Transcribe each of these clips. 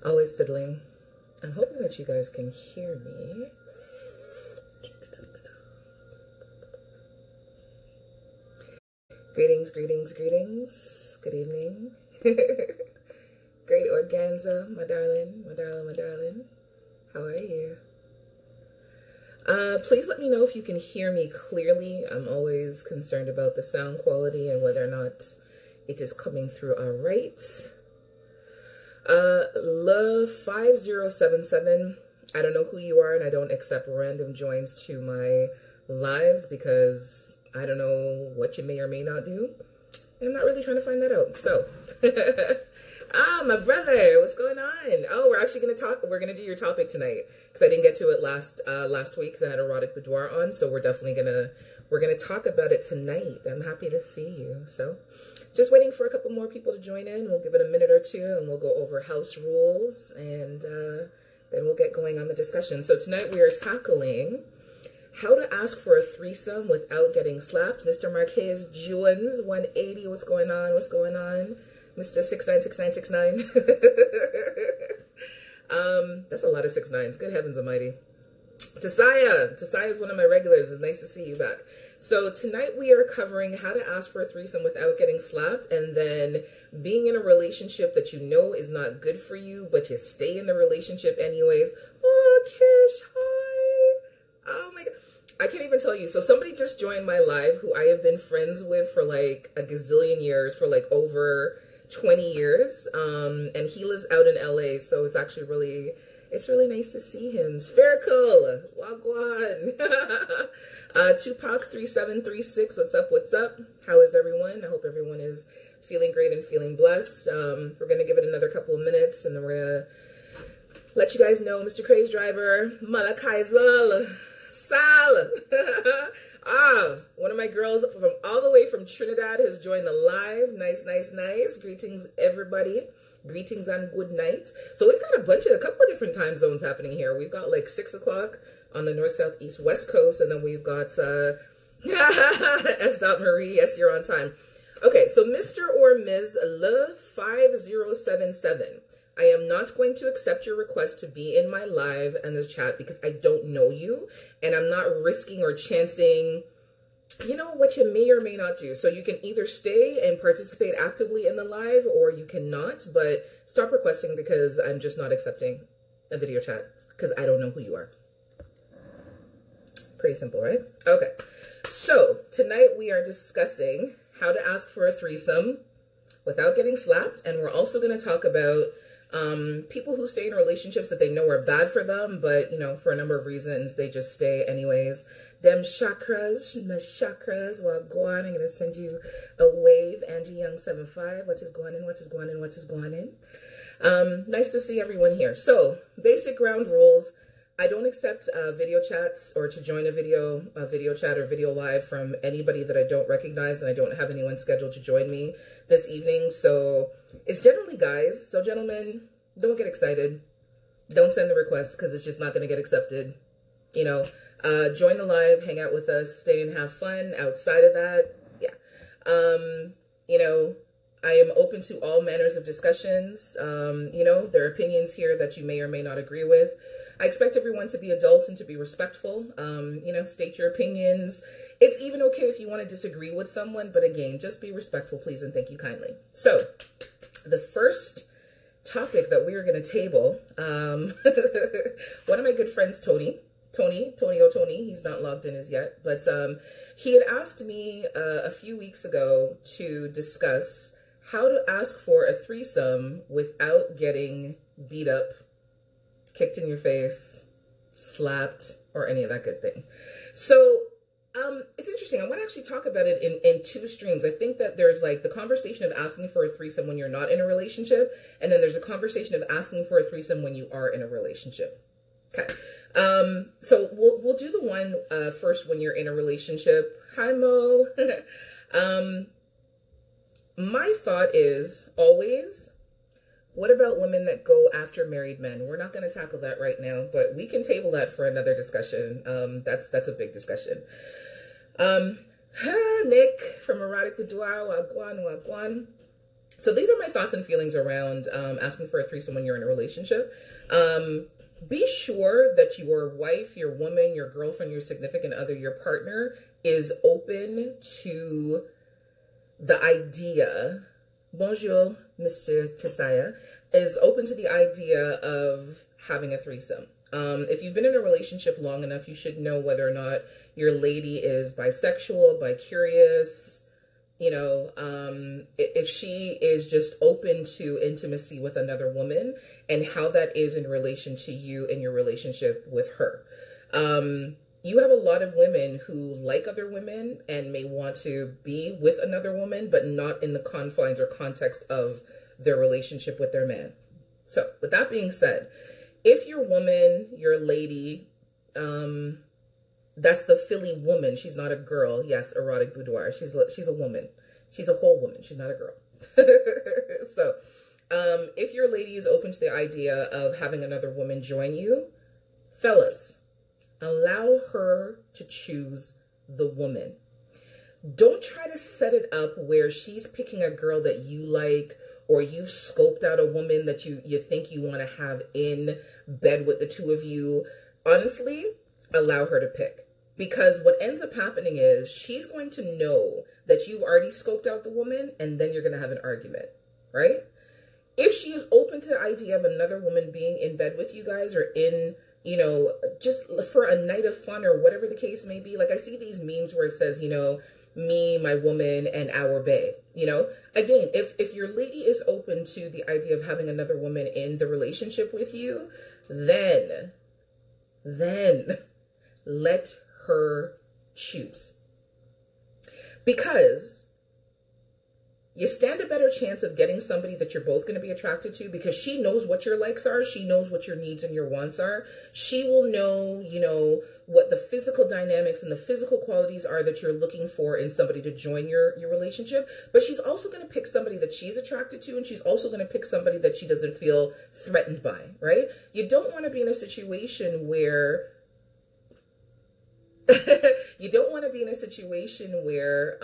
Always fiddling. I'm hoping that you guys can hear me. Greetings, greetings, greetings. Good evening. Great organza, my darling, my darling, my darling. How are you? Please let me know if you can hear me clearly. I'm always concerned about the sound quality and whether or not it is coming through all right. Love 5077. I don't know who you are, and I don't accept random joins to my lives because I don't know what you may or may not do. I'm not really trying to find that out. So, my brother, what's going on? Oh, we're actually gonna talk. We're gonna do your topic tonight because I didn't get to it last week because I had erotic boudoir on. So we're definitely gonna talk about it tonight. I'm happy to see you. So, just waiting for a couple more people to join in. We'll give it a minute or two, and we'll go over house rules, and then we'll get going on the discussion. So tonight we are tackling how to ask for a threesome without getting slapped. Mr. Marquez Jones, 180, what's going on? What's going on? Mr. 696969. That's a lot of 6-9s. Good heavens almighty. Tasaya is one of my regulars. It's nice to see you back. So tonight we are covering how to ask for a threesome without getting slapped, and then being in a relationship that you know is not good for you, but you stay in the relationship anyways. Oh, Kish, hi. Oh my God. I can't even tell you. So somebody just joined my live who I have been friends with for like a gazillion years, for like over 20 years. And he lives out in LA. So it's actually it's really nice to see him. Spherical. Wagwan. Tupac 3736. What's up? What's up? How is everyone? I hope everyone is feeling great and feeling blessed. We're going to give it another couple of minutes and then we're going to let you guys know Mr. Craze Driver, Malakaizel, Sal. One of my girls from all the way from Trinidad has joined the live. Nice, nice, nice. Greetings, everybody. Greetings and good night. So we've got a couple of different time zones happening here. We've got like 6 o'clock on the north, south, east, west coast, and then we've got S. Marie. Yes, you're on time. Okay, so Mr. or Ms. Le 5077. I am not going to accept your request to be in my live and this chat because I don't know you, and I'm not risking or chancing, you know, what you may or may not do. So you can either stay and participate actively in the live or you cannot, but stop requesting because I'm just not accepting a video chat because I don't know who you are. Pretty simple, right? Okay. So tonight we are discussing how to ask for a threesome without getting slapped. And we're also going to talk about people who stay in relationships that they know are bad for them, but, you know, for a number of reasons, they just stay anyways. Them chakras, my chakras, well, go on, I'm going to send you a wave. Angie Young 75, what is going on, what is going on, what is going on? Nice to see everyone here. So, basic ground rules. I don't accept video chats or to join a video chat or video live from anybody that I don't recognize, and I don't have anyone scheduled to join me this evening. So it's generally guys. So gentlemen, don't get excited. Don't send the request because it's just not going to get accepted. You know, join the live, hang out with us, stay and have fun. Outside of that, yeah. You know, I am open to all manners of discussions. You know, there are opinions here that you may or may not agree with. I expect everyone to be adult and to be respectful. You know, state your opinions. It's even okay if you want to disagree with someone, but again, just be respectful, please, and thank you kindly. So, the first topic that we are going to table, one of my good friends, Tony, he's not logged in as yet, but he had asked me a few weeks ago to discuss how to ask for a threesome without getting beat up, kicked in your face, slapped, or any of that good thing. So it's interesting. I want to actually talk about it in two streams. I think that there's like the conversation of asking for a threesome when you're not in a relationship, and then there's a conversation of asking for a threesome when you are in a relationship. Okay. So we'll do the one first when you're in a relationship. Hi, Mo. My thought is always, what about women that go after married men? We're not going to tackle that right now, but we can table that for another discussion. That's a big discussion. Nick from Erotic Boudoir, Wagwan. So these are my thoughts and feelings around asking for a threesome when you're in a relationship. Be sure that your wife, your woman, your girlfriend, your significant other, your partner is open to the idea. Bonjour, Mr. Tisaya, is open to the idea of having a threesome. If you've been in a relationship long enough, you should know whether or not your lady is bisexual, bi-curious, you know, if she is just open to intimacy with another woman and how that is in relation to you and your relationship with her. You have a lot of women who like other women and may want to be with another woman, but not in the confines or context of their relationship with their man. So with that being said, if your woman, your lady, that's the Philly woman. She's not a girl. Yes, erotic boudoir. She's a woman. She's a whole woman. She's not a girl. So, if your lady is open to the idea of having another woman join you, fellas, allow her to choose the woman. Don't try to set it up where she's picking a girl that you like, or you've scoped out a woman that you think you want to have in bed with the two of you. Honestly, allow her to pick. Because what ends up happening is she's going to know that you've already scoped out the woman, and then you're going to have an argument, right? If she is open to the idea of another woman being in bed with you guys, or in, you know, just for a night of fun or whatever the case may be. Like I see these memes where it says, you know, me, my woman, and our bae, you know. Again, if your lady is open to the idea of having another woman in the relationship with you, then let her choose. Because you stand a better chance of getting somebody that you're both going to be attracted to, because she knows what your likes are. She knows what your needs and your wants are. She will know, you know, what the physical dynamics and the physical qualities are that you're looking for in somebody to join your relationship. But she's also going to pick somebody that she's attracted to, and she's also going to pick somebody that she doesn't feel threatened by, right? You don't want to be in a situation where you don't want to be in a situation where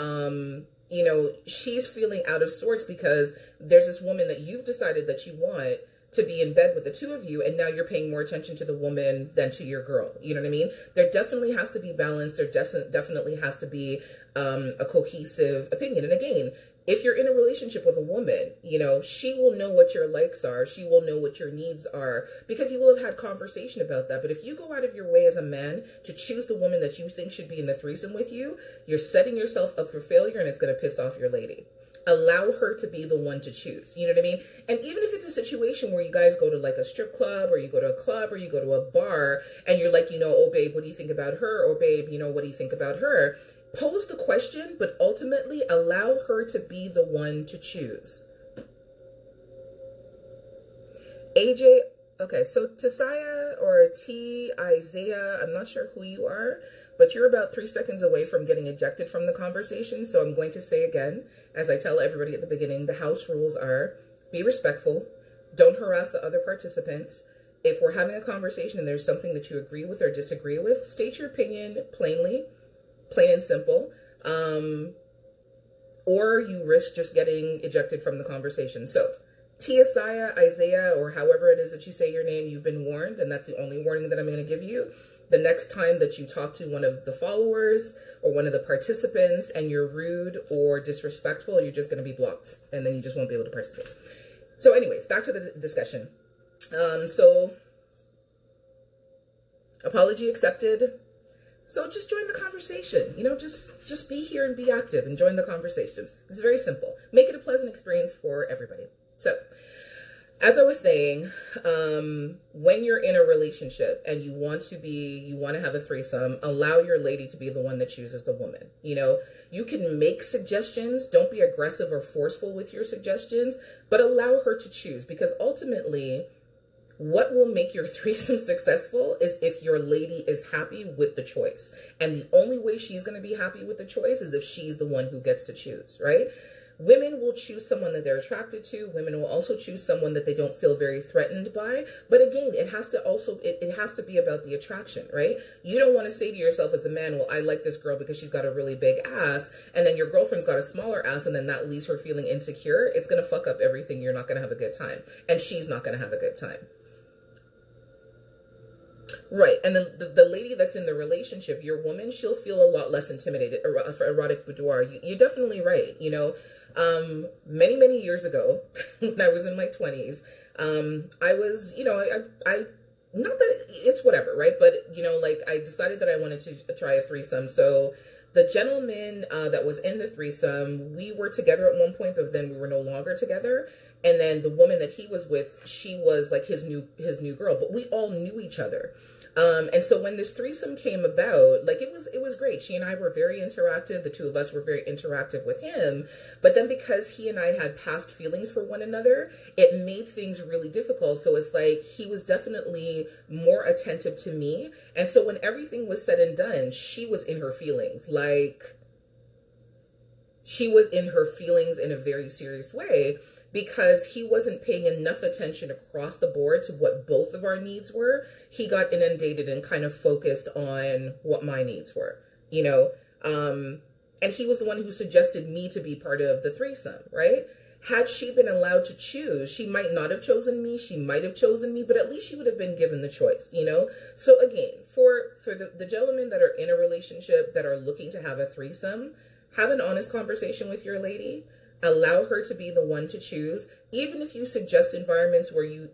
you know, she's feeling out of sorts because there's this woman that you've decided that you want to be in bed with the two of you, and now you're paying more attention to the woman than to your girl. You know what I mean? There definitely has to be balance. There definitely has to be a cohesive opinion. And again, if you're in a relationship with a woman, you know, she will know what your likes are. She will know what your needs are, because you will have had conversation about that. But if you go out of your way as a man to choose the woman that you think should be in the threesome with you, you're setting yourself up for failure, and it's going to piss off your lady. Allow her to be the one to choose. You know what I mean? And even if it's a situation where you guys go to like a strip club, or you go to a club, or you go to a bar, and you're like, you know, oh babe, what do you think about her? Or babe, you know, what do you think about her? Pose the question, but ultimately allow her to be the one to choose. AJ, okay, so Tisaya or T. Isaiah, I'm not sure who you are, but you're about 3 seconds away from getting ejected from the conversation. So I'm going to say again, as I tell everybody at the beginning, the house rules are: be respectful, don't harass the other participants. If we're having a conversation and there's something that you agree with or disagree with, state your opinion plainly, plain and simple, or you risk just getting ejected from the conversation. So Tiasaya, Isaiah, or however it is that you say your name, you've been warned, and that's the only warning that I'm going to give you. The next time that you talk to one of the followers or one of the participants and you're rude or disrespectful, you're just going to be blocked, and then you just won't be able to participate. So anyways, back to the discussion. So apology accepted. So just join the conversation, you know, just be here and be active and join the conversation. It's very simple. Make it a pleasant experience for everybody. So as I was saying, when you're in a relationship and you want to have a threesome, allow your lady to be the one that chooses the woman. You know, you can make suggestions. Don't be aggressive or forceful with your suggestions, but allow her to choose, because ultimately what will make your threesome successful is if your lady is happy with the choice. And the only way she's going to be happy with the choice is if she's the one who gets to choose, right? Women will choose someone that they're attracted to. Women will also choose someone that they don't feel very threatened by. But again, it has to also, it has to be about the attraction, right? You don't want to say to yourself as a man, well, I like this girl because she's got a really big ass, and then your girlfriend's got a smaller ass, and then that leaves her feeling insecure. It's going to fuck up everything. You're not going to have a good time. And she's not going to have a good time. Right. And then the lady that's in the relationship, your woman, she'll feel a lot less intimidated. For erotic boudoir, you're definitely right. You know, many, many years ago, when I was in my 20s, I was, you know, I not that it's whatever, right? But, you know, like, I decided that I wanted to try a threesome. So the gentleman that was in the threesome, we were together at one point, but then we were no longer together. And then the woman that he was with, she was like his new girl, but we all knew each other. And so when this threesome came about, like, it was great. She and I were very interactive. The two of us were very interactive with him. But then because he and I had past feelings for one another, it made things really difficult. So it's like he was definitely more attentive to me. And so when everything was said and done, she was in her feelings. Like, she was in her feelings in a very serious way, because he wasn't paying enough attention across the board to what both of our needs were. He got inundated and kind of focused on what my needs were, you know? And he was the one who suggested me to be part of the threesome, right? Had she been allowed to choose, she might not have chosen me. She might have chosen me, but at least she would have been given the choice, you know? So again, for the gentlemen that are in a relationship that are looking to have a threesome, have an honest conversation with your lady. Allow her to be the one to choose. Even if you suggest environments where you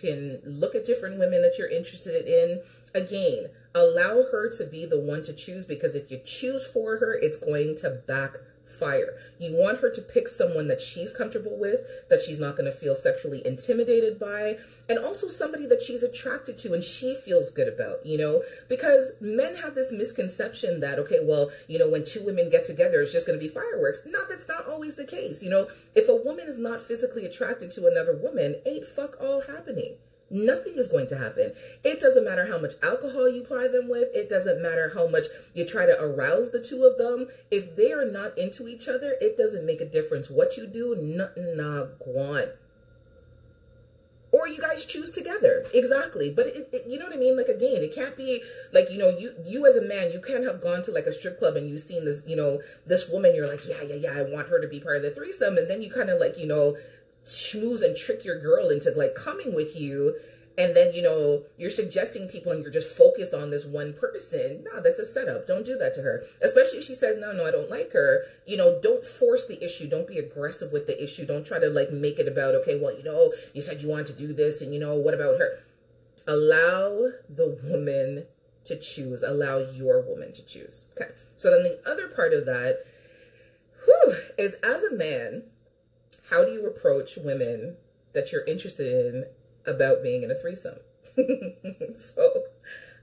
can look at different women that you're interested in, again, allow her to be the one to choose, because if you choose for her, it's going to backfire. You want her to pick someone that she's comfortable with, that she's not going to feel sexually intimidated by, and also somebody that she's attracted to and she feels good about, you know, because men have this misconception that, okay, well, you know, when two women get together, it's just going to be fireworks. No, that's not always the case. You know, if a woman is not physically attracted to another woman, ain't fuck all happening. Nothing is going to happen. It doesn't matter how much alcohol you ply them with. It doesn't matter how much you try to arouse the two of them. If they are not into each other, it doesn't make a difference what you do. Nothing, not one. Or you guys choose together. Exactly. But you know what I mean? Like, again, it can't be like, you know, you as a man, you can't have gone to like a strip club and you've seen this, you know, this woman, you're like, yeah, I want her to be part of the threesome. And then you kind of like, you know, schmooze and trick your girl into like coming with you. And then, you know, you're suggesting people and you're just focused on this one person. No, that's a setup. Don't do that to her. Especially if she says, no, I don't like her. You know, don't force the issue. Don't be aggressive with the issue. Don't try to like make it about, okay, well, you know, you said you wanted to do this and, you know, what about her? Allow the woman to choose. Allow your woman to choose. Okay. So then the other part of that is, as a man, how do you approach women that you're interested in about being in a threesome? So,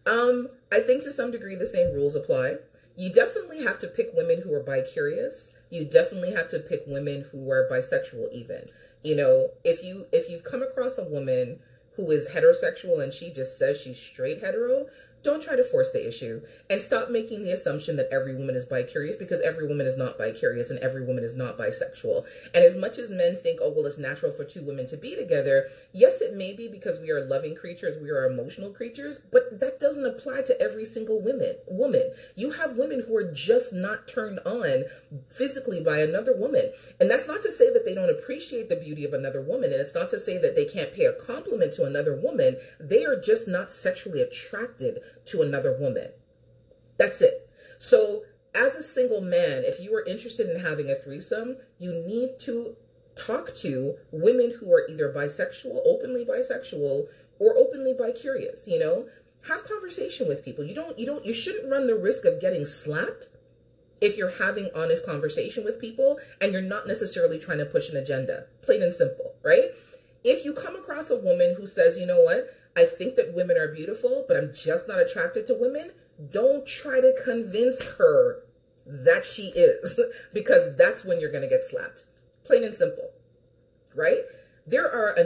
I think to some degree the same rules apply. You definitely have to pick women who are bi-curious. You definitely have to pick women who are bisexual even. You know, if you've come across a woman who is heterosexual and she just says she's straight hetero, don't try to force the issue, and stop making the assumption that every woman is bi-curious, because every woman is not bi-curious and every woman is not bisexual. And as much as men think, oh, well, it's natural for two women to be together, yes, it may be, because we are loving creatures, we are emotional creatures, but that doesn't apply to every single woman. You have women who are just not turned on physically by another woman. And that's not to say that they don't appreciate the beauty of another woman, and it's not to say that they can't pay a compliment to another woman. They are just not sexually attracted to another woman. That's it. So as a single man, if you are interested in having a threesome, you need to talk to women who are either bisexual, openly bisexual, or openly bi-curious, you know? Have conversation with people. You shouldn't run the risk of getting slapped if you're having honest conversation with people and you're not necessarily trying to push an agenda. Plain and simple, right? If you come across a woman who says, you know what, I think that women are beautiful, but I'm just not attracted to women, don't try to convince her that she is, because that's when you're going to get slapped. Plain and simple, right? There are a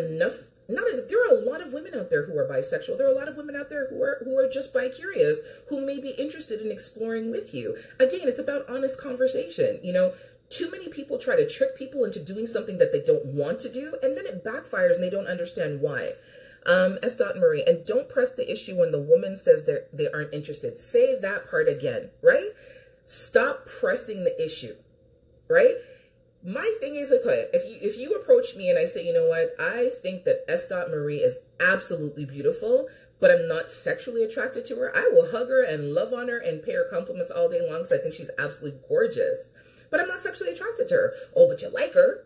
lot of women out there who are bisexual. There are a lot of women out there who are just bi-curious, who may be interested in exploring with you. Again, it's about honest conversation. You know, Too many people try to trick people into doing something that they don't want to do, and then it backfires and they don't understand why. S. Marie, and don't press the issue when the woman says they aren't interested. Say that part again, right? Stop pressing the issue, right? My thing is, okay, if you approach me and I say, you know what, I think that S. Marie is absolutely beautiful, but I'm not sexually attracted to her, I will hug her and love on her and pay her compliments all day long because I think she's absolutely gorgeous. But I'm not sexually attracted to her. Oh, but you like her,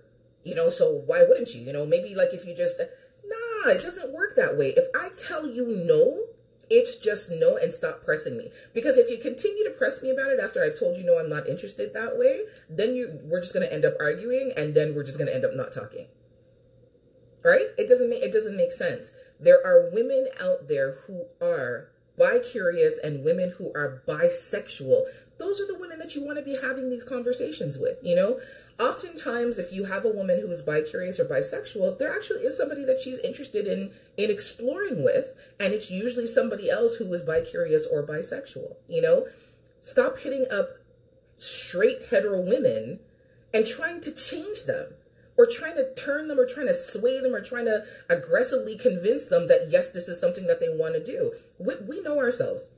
so why wouldn't you? Maybe like if you just... Nah, it doesn't work that way. If I tell you no, it's just no, and stop pressing me. Because if you continue to press me about it after I've told you no, I'm not interested that way, then we're just going to end up arguing, and then we're just going to end up not talking. Right? It doesn't make sense. There are women out there who are bi-curious and women who are bisexual. Those are the women that you want to be having these conversations with, Oftentimes, if you have a woman who is bi-curious or bisexual, there actually is somebody that she's interested in exploring with, and it's usually somebody else who is bi-curious or bisexual, Stop hitting up straight hetero women and trying to change them, or trying to turn them, or trying to sway them, or trying to aggressively convince them that, yes, this is something that they want to do. We know ourselves.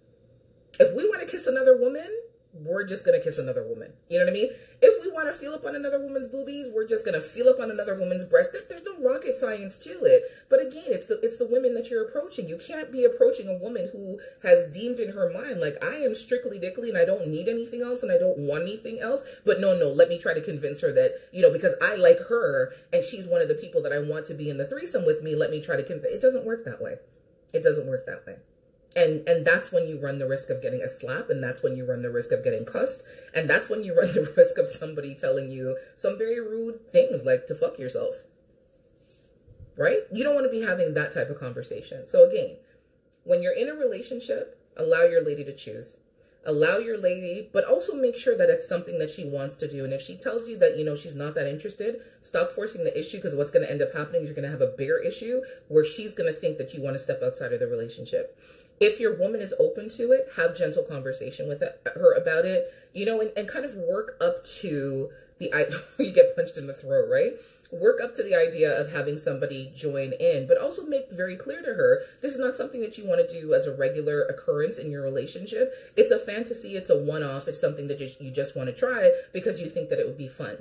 If we want to kiss another woman, we're just going to kiss another woman. You know what I mean? If we want to feel up on another woman's boobies, we're just going to feel up on another woman's breast. There's no rocket science to it. But again, it's the women that you're approaching. You can't be approaching a woman who has deemed in her mind, like, I am strictly dickly and I don't need anything else and I don't want anything else. But no, let me try to convince her that, because I like her and she's one of the people that I want to be in the threesome with me, let me try to convince. It doesn't work that way. It doesn't work that way. And that's when you run the risk of getting a slap, and that's when you run the risk of getting cussed, and that's when you run the risk of somebody telling you some very rude things like to fuck yourself, right? You don't want to be having that type of conversation. So again, when you're in a relationship, allow your lady to choose. Allow your lady, but also make sure that it's something that she wants to do. And if she tells you that, she's not that interested, stop forcing the issue, because what's going to end up happening is you're going to have a bigger issue where she's going to think that you want to step outside of the relationship. If your woman is open to it, have gentle conversation with her about it, and kind of work up to you get punched in the throat, right? Work up to the idea of having somebody join in, but also make very clear to her, this is not something that you want to do as a regular occurrence in your relationship. It's a fantasy. It's a one-off. It's something that you just want to try because you think that it would be fun,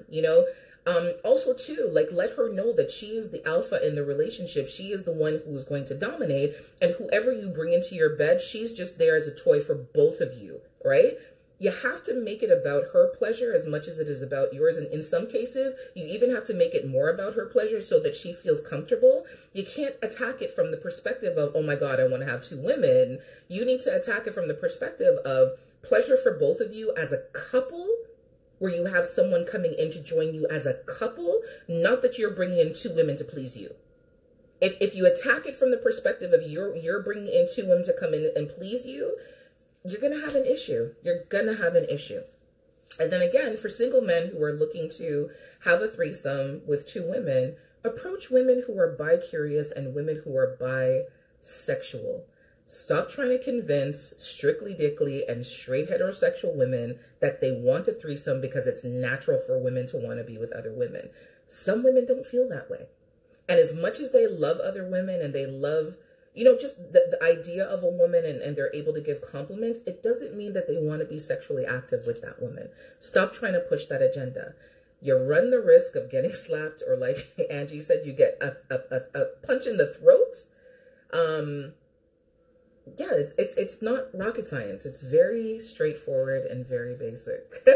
Also too, like, let her know that she is the alpha in the relationship. She is the one who is going to dominate, and whoever you bring into your bed, she's just there as a toy for both of you, right? You have to make it about her pleasure as much as it is about yours. And in some cases, you even have to make it more about her pleasure so that she feels comfortable. You can't attack it from the perspective of, oh my God, I want to have two women. You need to attack it from the perspective of pleasure for both of you as a couple, where you have someone coming in to join you as a couple, not that you're bringing in two women to please you. If you attack it from the perspective of you're bringing in two women to come in and please you, you're going to have an issue. You're going to have an issue. And then again, for single men who are looking to have a threesome with two women, approach women who are bi-curious and women who are bisexual. Stop trying to convince strictly dickly and straight heterosexual women that they want a threesome because it's natural for women to want to be with other women. Some women don't feel that way. And as much as they love other women and they love, just the idea of a woman and they're able to give compliments, it doesn't mean that they want to be sexually active with that woman. Stop trying to push that agenda. You run the risk of getting slapped, or like Angie said, you get a punch in the throat. Yeah, it's not rocket science. It's very straightforward and very basic.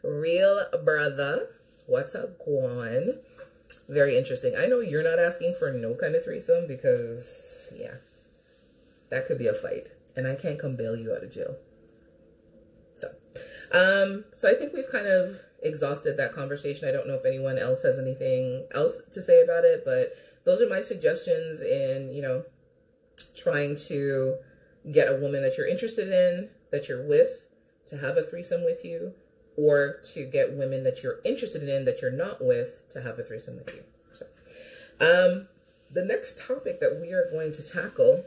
Real brother, what's up, Guan? Very interesting. I know you're not asking for no kind of threesome because, yeah, that could be a fight. And I can't come bail you out of jail. So I think we've kind of exhausted that conversation. I don't know if anyone else has anything else to say about it, but those are my suggestions in, trying to get a woman that you're interested in, that you're with, to have a threesome with you, or to get women that you're interested in that you're not with to have a threesome with you. So, the next topic that we are going to tackle: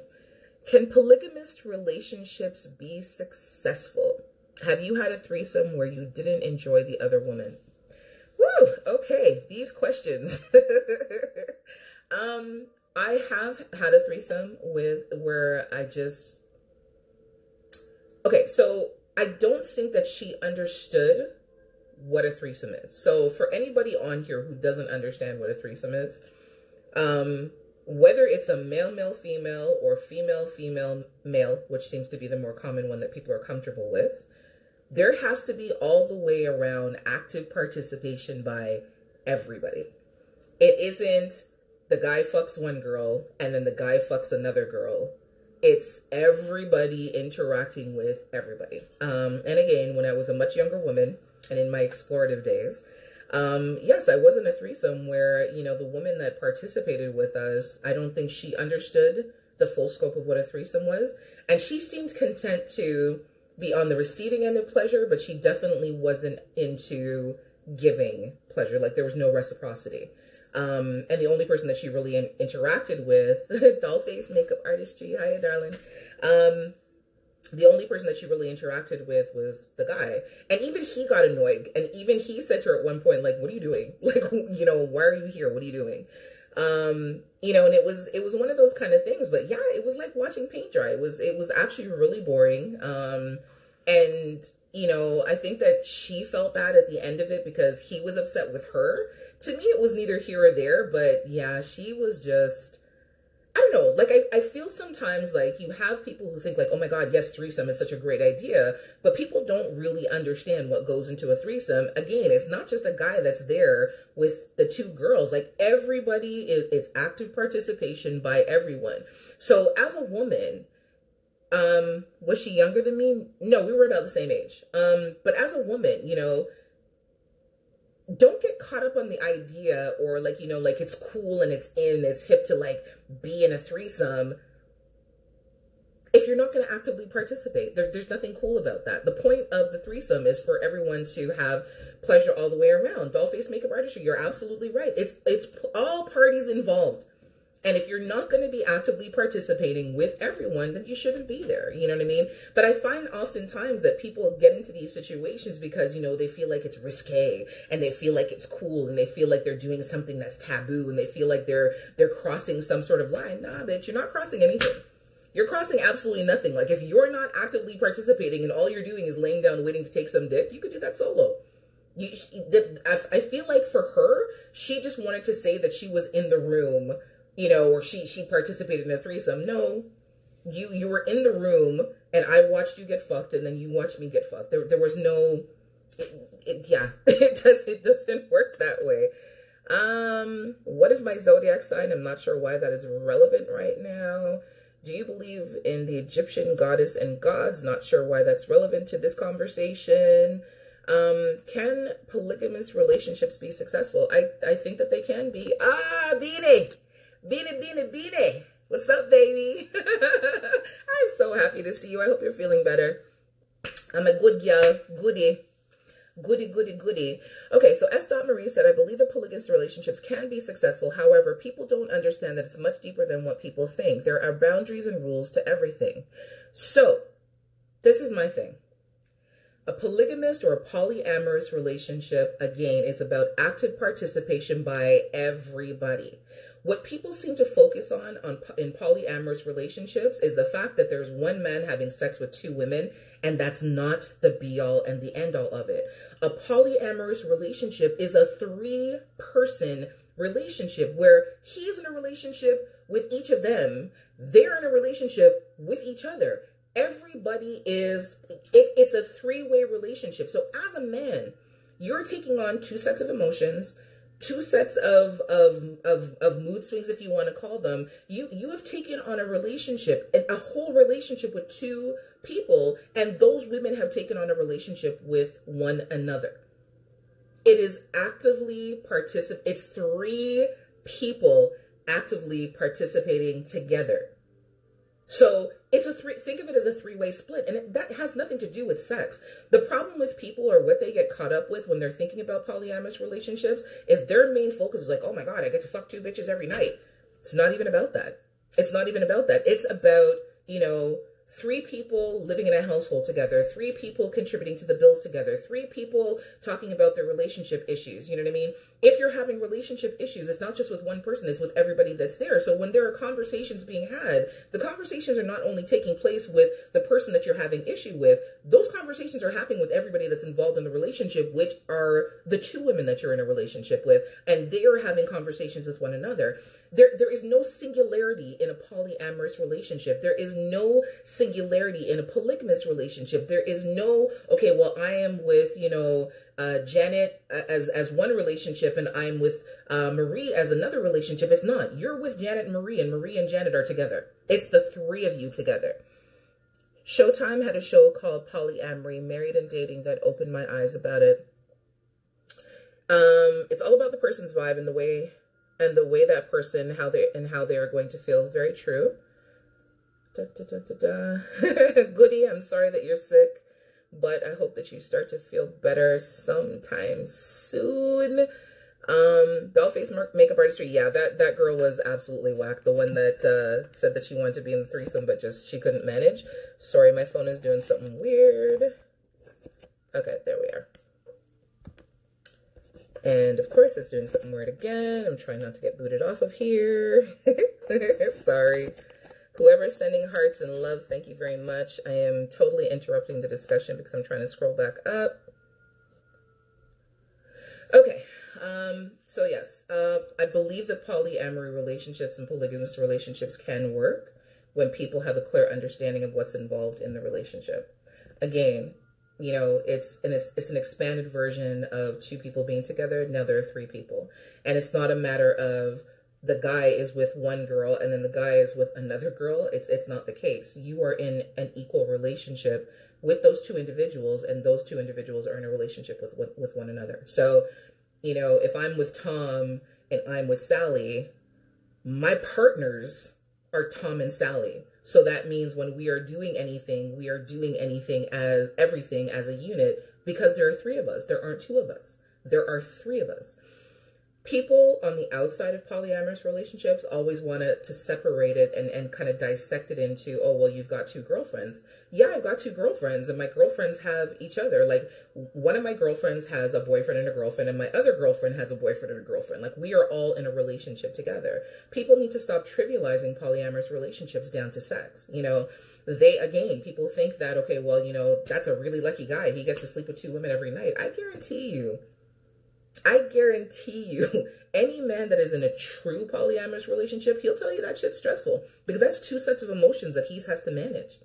can polygamist relationships be successful? Have you had a threesome where you didn't enjoy the other woman? Whew, okay, these questions. I have had a threesome where I just, okay, so I don't think that she understood what a threesome is. So for anybody on here who doesn't understand what a threesome is, whether it's a male female or female male, which seems to be the more common one that people are comfortable with, there has to be all the way around active participation by everybody. It isn't the guy fucks one girl and then the guy fucks another girl. It's everybody interacting with everybody. And again, when I was a much younger woman and in my explorative days, yes, I was in a threesome where, you know, the woman that participated with us, I don't think she understood the full scope of what a threesome was. And she seemed content to be on the receiving end of pleasure, but she definitely wasn't into giving pleasure. Like there was no reciprocity. And the only person that she really interacted with, dollface makeup artistry, hi darling. The only person that she really interacted with was the guy. And even he got annoyed. And even he said to her at one point, like, what are you doing? Like, you know, why are you here? What are you doing? You know, and it was one of those kind of things, but yeah, it was like watching paint dry. It was actually really boring. And, you know, I think that she felt bad at the end of it because he was upset with her. To me, it was neither here or there, but yeah, she was just, I don't know, like I feel sometimes like you have people who think like, oh my God, yes, threesome is such a great idea, but people don't really understand what goes into a threesome. Again, it's not just a guy that's there with the two girls, like everybody it's active participation by everyone. So as a woman, was she younger than me? No, we were about the same age. But as a woman, you know, don't get caught up on the idea or like, you know, like it's cool and it's hip to like be in a threesome if you're not going to actively participate. There's nothing cool about that. The point of the threesome is for everyone to have pleasure all the way around. Dollface makeup artistry, you're absolutely right. It's all parties involved. And if you're not going to be actively participating with everyone, then you shouldn't be there. You know what I mean? But I find oftentimes that people get into these situations because, you know, they feel like it's risque and they feel like it's cool and they feel like they're doing something that's taboo and they feel like they're crossing some sort of line. Nah, bitch, you're not crossing anything. You're crossing absolutely nothing. Like if you're not actively participating and all you're doing is laying down waiting to take some dick, you could do that solo. I feel like for her, she just wanted to say that she was in the room, you know, or she participated in a threesome. No, you were in the room and I watched you get fucked and then you watched me get fucked. There was no, it doesn't work that way. What is my zodiac sign? I'm not sure why that is relevant right now. Do you believe in the Egyptian goddess and gods? Not sure why that's relevant to this conversation. Can polygamous relationships be successful? I think that they can be. Beanie. Beanie. What's up, baby? I'm so happy to see you. I hope you're feeling better. I'm a good girl. Goody. Okay, so S. Marie said, I believe that polygamous relationships can be successful. However, people don't understand that it's much deeper than what people think. There are boundaries and rules to everything. So, this is my thing. A polygamous or a polyamorous relationship, again, it's about active participation by everybody. What people seem to focus on in polyamorous relationships is the fact that there's one man having sex with two women, and that's not the be-all and the end-all of it. A polyamorous relationship is a three-person relationship where he's in a relationship with each of them. They're in a relationship with each other. Everybody is, it's a three-way relationship. So as a man, you're taking on two sets of emotions, two sets of mood swings, if you want to call them. You have taken on a relationship, a whole relationship with two people, and those women have taken on a relationship with one another. It is actively it's three people actively participating together. So it's think of it as a three-way split, and that has nothing to do with sex. The problem with people, or what they get caught up with when they're thinking about polyamorous relationships, is their main focus is like, oh my God, I get to fuck two bitches every night. It's not even about that. It's not even about that. It's about, you know, 3 people living in a household together, 3 people contributing to the bills together, 3 people talking about their relationship issues. You know what I mean? If you're having relationship issues, it's not just with one person, it's with everybody that's there. So when there are conversations being had, the conversations are not only taking place with the person that you're having issue with, those conversations are happening with everybody that's involved in the relationship, which are the 2 women that you're in a relationship with, and they are having conversations with one another. There is no singularity in a polyamorous relationship. There is no singularity in a polygamous relationship. There is no, okay, well, I am with, Janet as one relationship, and I'm with Marie as another relationship. It's not. You're with Janet and Marie and Janet are together. It's the 3 of you together. Showtime had a show called Polyamory, Married and Dating, that opened my eyes about it. It's all about the person's vibe and the way that person, how they are going to feel. Very true. Goody, I'm sorry that you're sick, but I hope that you start to feel better sometime soon. Dollface makeup artistry. Yeah, that girl was absolutely whack. The one that said that she wanted to be in the threesome, but she couldn't manage. Sorry, my phone is doing something weird. Okay, there we are. And of course it's doing something weird again. I'm trying not to get booted off of here. Sorry. Whoever's sending hearts and love, thank you very much. I am totally interrupting the discussion because I'm trying to scroll back up. Okay. So yes, I believe that polyamory relationships and polygamous relationships can work when people have a clear understanding of what's involved in the relationship. Again, it's an expanded version of 2 people being together. Now there are 3 people. And it's not a matter of the guy is with one girl and then the guy is with another girl. It's not the case. You are in an equal relationship with those 2 individuals, and those 2 individuals are in a relationship with one another. So, if I'm with Tom and I'm with Sally, my partners are Tom and Sally. So that means when we are doing anything, we are doing everything as a unit, because there are 3 of us. There aren't 2 of us. There are 3 of us. People on the outside of polyamorous relationships always want to separate it and kind of dissect it into, oh, well, you've got 2 girlfriends. Yeah, I've got 2 girlfriends, and my girlfriends have each other. Like, one of my girlfriends has a boyfriend and a girlfriend, and my other girlfriend has a boyfriend and a girlfriend. Like, we are all in a relationship together. People need to stop trivializing polyamorous relationships down to sex. People think that, okay, well, that's a really lucky guy. He gets to sleep with 2 women every night. I guarantee you, any man that is in a true polyamorous relationship, he'll tell you that shit's stressful, because that's 2 sets of emotions that he has to manage.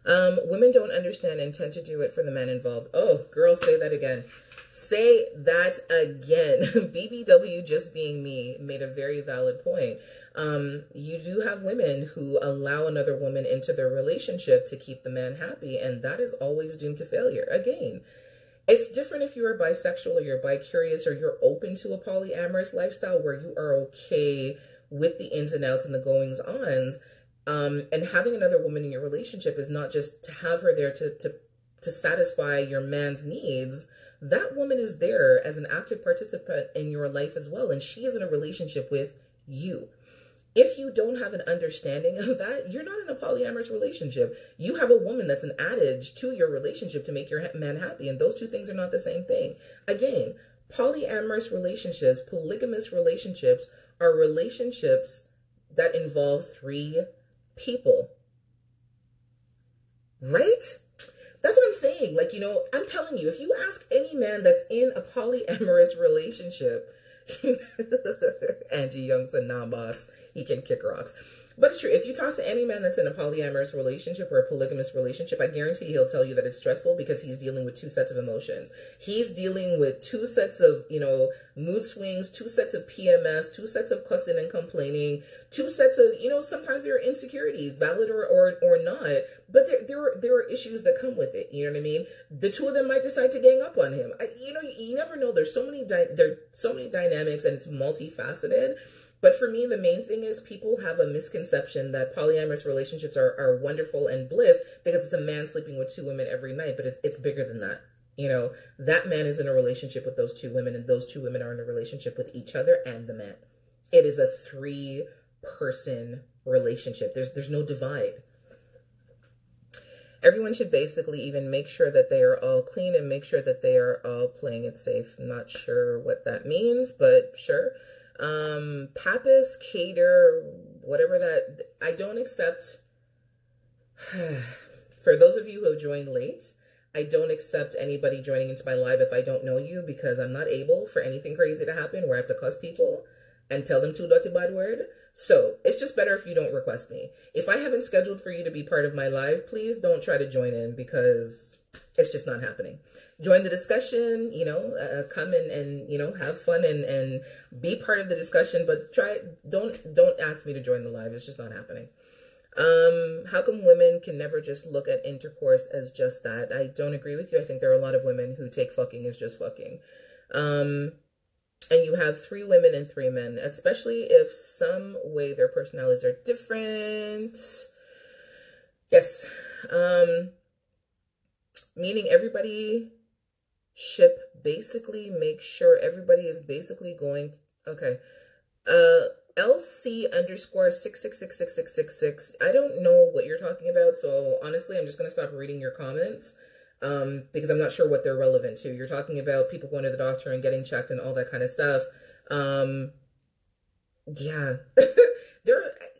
Women don't understand and tend to do it for the men involved. Oh, girl, say that again. Say that again. BBW, just being me, made a very valid point. You do have women who allow another woman into their relationship to keep the man happy, and that is always doomed to failure. Again, it's different if you are bisexual or you're bi-curious or you're open to a polyamorous lifestyle where you are okay with the ins and outs and the goings-ons. And having another woman in your relationship is not just to have her there to satisfy your man's needs. That woman is there as an active participant in your life as well, and she is in a relationship with you. If you don't have an understanding of that, you're not in a polyamorous relationship. You have a woman that's an adage to your relationship to make your man happy, and those 2 things are not the same thing. Again, polyamorous relationships, polygamous relationships are relationships that involve 3 people. Right? That's what I'm saying. Like, I'm telling you, if you ask any man that's in a polyamorous relationship, Angie Young's a non-boss. He can kick rocks. But it's true. If you talk to any man that's in a polyamorous relationship or a polygamous relationship, I guarantee he'll tell you that it's stressful because he's dealing with 2 sets of emotions. He's dealing with 2 sets of, mood swings, 2 sets of PMS, 2 sets of cussing and complaining, 2 sets of, sometimes there are insecurities, valid or not, but there are issues that come with it. You know what I mean? The 2 of them might decide to gang up on him. You never know. There's so many dynamics, and it's multifaceted. But for me, the main thing is people have a misconception that polyamorous relationships are wonderful and bliss because it's a man sleeping with 2 women every night, but it's bigger than that. That man is in a relationship with those 2 women, and those 2 women are in a relationship with each other and the man. It is a 3-person relationship. There's no divide. Everyone should basically even make sure that they are all clean and make sure that they are all playing it safe. I'm not sure what that means, but sure. Pappas, cater, whatever that, I don't accept. For those of you who have joined late, I don't accept anybody joining into my live if I don't know you, because I'm not able for anything crazy to happen where I have to cuss people and tell them two dirty bad word. So it's just better if you don't request me. If I haven't scheduled for you to be part of my live, please don't try to join in, because it's just not happening. Join the discussion, come and have fun and be part of the discussion, but don't ask me to join the live. It's just not happening. How come women can never just look at intercourse as just that? I don't agree with you. I think there are a lot of women who take fucking as just fucking. And you have 3 women and 3 men, especially if some way their personalities are different. Yes. Meaning everybody should basically make sure everybody is basically going. Okay. LC_6666666. I don't know what you're talking about, so honestly, I'm just going to stop reading your comments, because I'm not sure what they're relevant to. You're talking about people going to the doctor and getting checked and all that kind of stuff. Yeah.